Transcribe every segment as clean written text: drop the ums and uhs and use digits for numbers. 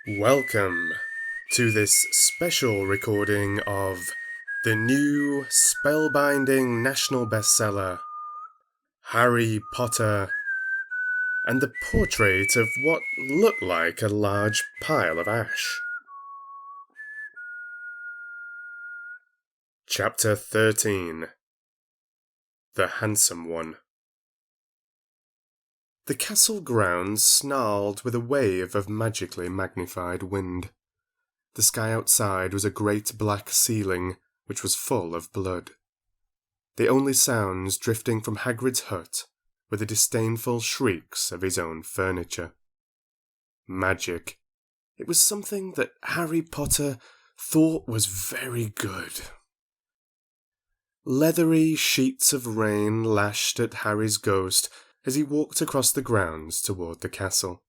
Welcome to this special recording of the new spellbinding national bestseller, Harry Potter and the portrait of what looked like a large pile of ash. Chapter 13. The Handsome One. The castle grounds snarled with a wave of magically magnified wind. The sky outside was a great black ceiling, which was full of blood. The only sounds drifting from Hagrid's hut were the disdainful shrieks of his own furniture. Magic. It was something that Harry Potter thought was very good. Leathery sheets of rain lashed at Harry's ghost as he walked across the grounds toward the castle.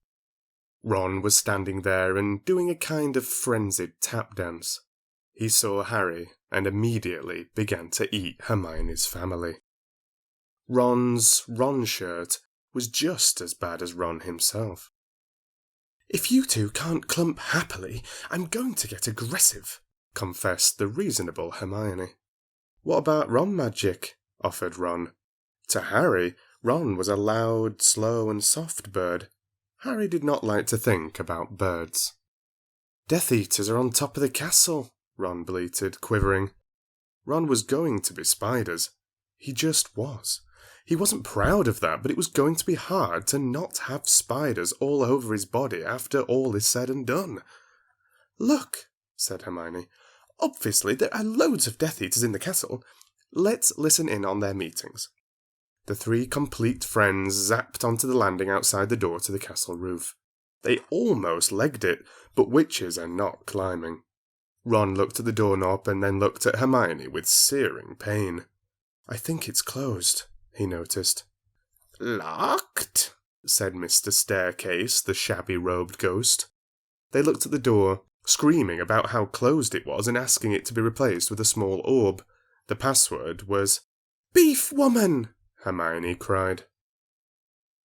Ron was standing there and doing a kind of frenzied tap dance. He saw Harry and immediately began to eat Hermione's family. Ron's Ron shirt was just as bad as Ron himself. "If you two can't clump happily, I'm going to get aggressive," confessed the reasonable Hermione. "What about Ron magic?" offered Ron. To Harry, Ron was a loud, slow and soft bird. Harry did not like to think about birds. "Death Eaters are on top of the castle," Ron bleated, quivering. Ron was going to be spiders. He just was. He wasn't proud of that, but it was going to be hard to not have spiders all over his body after all is said and done. "Look," said Hermione. "Obviously there are loads of Death Eaters in the castle. Let's listen in on their meetings." The three complete friends zapped onto the landing outside the door to the castle roof. They almost legged it, but witches are not climbing. Ron looked at the doorknob and then looked at Hermione with searing pain. "I think it's closed," he noticed. "Locked?" said Mr. Staircase, the shabby-robed ghost. They looked at the door, screaming about how closed it was and asking it to be replaced with a small orb. The password was "Beef Woman!" Hermione cried.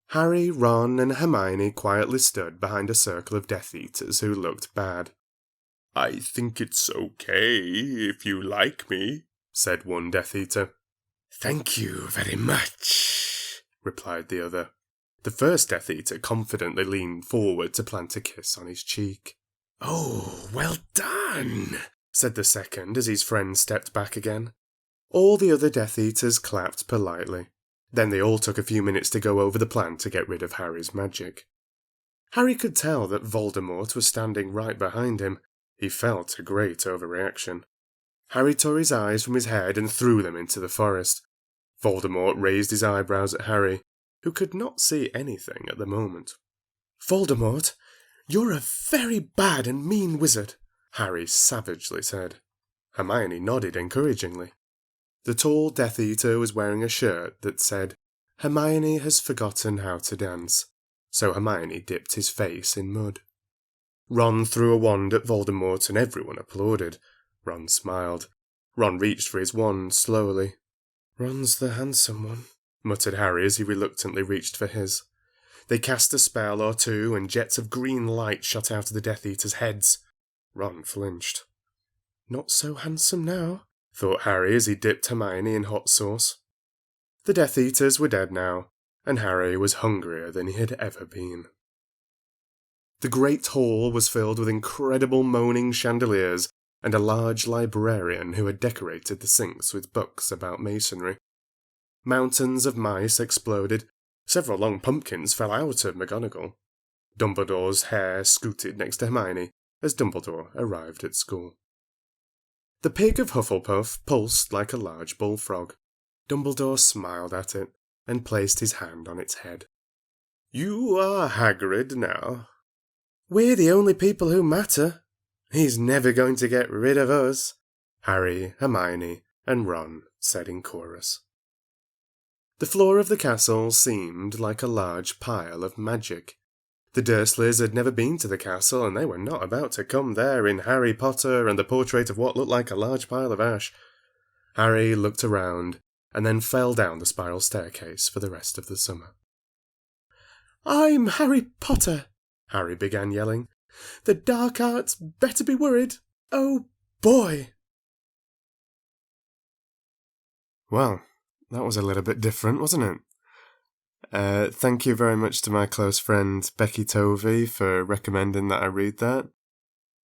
Harry, Ron, and Hermione quietly stood behind a circle of Death Eaters who looked bad. "I think it's okay if you like me," said one Death Eater. "Thank you very much," replied the other. The first Death Eater confidently leaned forward to plant a kiss on his cheek. "Oh, well done," said the second as his friend stepped back again. All the other Death Eaters clapped politely. Then they all took a few minutes to go over the plan to get rid of Harry's magic. Harry could tell that Voldemort was standing right behind him. He felt a great overreaction. Harry tore his eyes from his head and threw them into the forest. Voldemort raised his eyebrows at Harry, who could not see anything at the moment. "Voldemort, you're a very bad and mean wizard," Harry savagely said. Hermione nodded encouragingly. The tall Death Eater was wearing a shirt that said, "Hermione has forgotten how to dance," so Hermione dipped his face in mud. Ron threw a wand at Voldemort and everyone applauded. Ron smiled. Ron reached for his wand slowly. "Ron's the handsome one," muttered Harry as he reluctantly reached for his. They cast a spell or two and jets of green light shot out of the Death Eaters' heads. Ron flinched. "Not so handsome now," thought Harry as he dipped Hermione in hot sauce. The Death Eaters were dead now, and Harry was hungrier than he had ever been. The great hall was filled with incredible moaning chandeliers and a large librarian who had decorated the sinks with books about masonry. Mountains of mice exploded. Several long pumpkins fell out of McGonagall. Dumbledore's hair scooted next to Hermione as Dumbledore arrived at school. The pig of Hufflepuff pulsed like a large bullfrog. Dumbledore smiled at it and placed his hand on its head. "You are Hagrid now." "We're the only people who matter. He's never going to get rid of us," Harry, Hermione, and Ron said in chorus. The floor of the castle seemed like a large pile of magic. The Dursleys had never been to the castle, and they were not about to come there in Harry Potter and the portrait of what looked like a large pile of ash. Harry looked around, and then fell down the spiral staircase for the rest of the summer. "I'm Harry Potter," Harry began yelling. The dark arts better be worried. Oh, boy. Well, that was a little bit different, wasn't it? Thank you very much to my close friend Becky Tovey for recommending that I read that.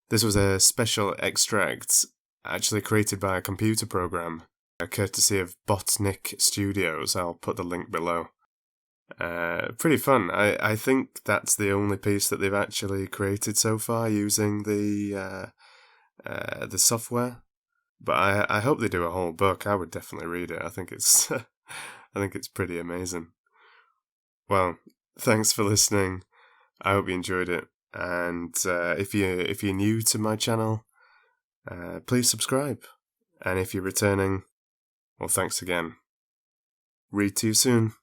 This was a special extract actually created by a computer program, courtesy of Botnik Studios. I'll put the link below. Pretty fun. I think that's the only piece that they've actually created so far using the software. But I hope they do a whole book. I would definitely read it. I think it's I think it's pretty amazing. Well, thanks for listening. I hope you enjoyed it. And if you're new to my channel, please subscribe. And if you're returning, well, thanks again. Read to you soon.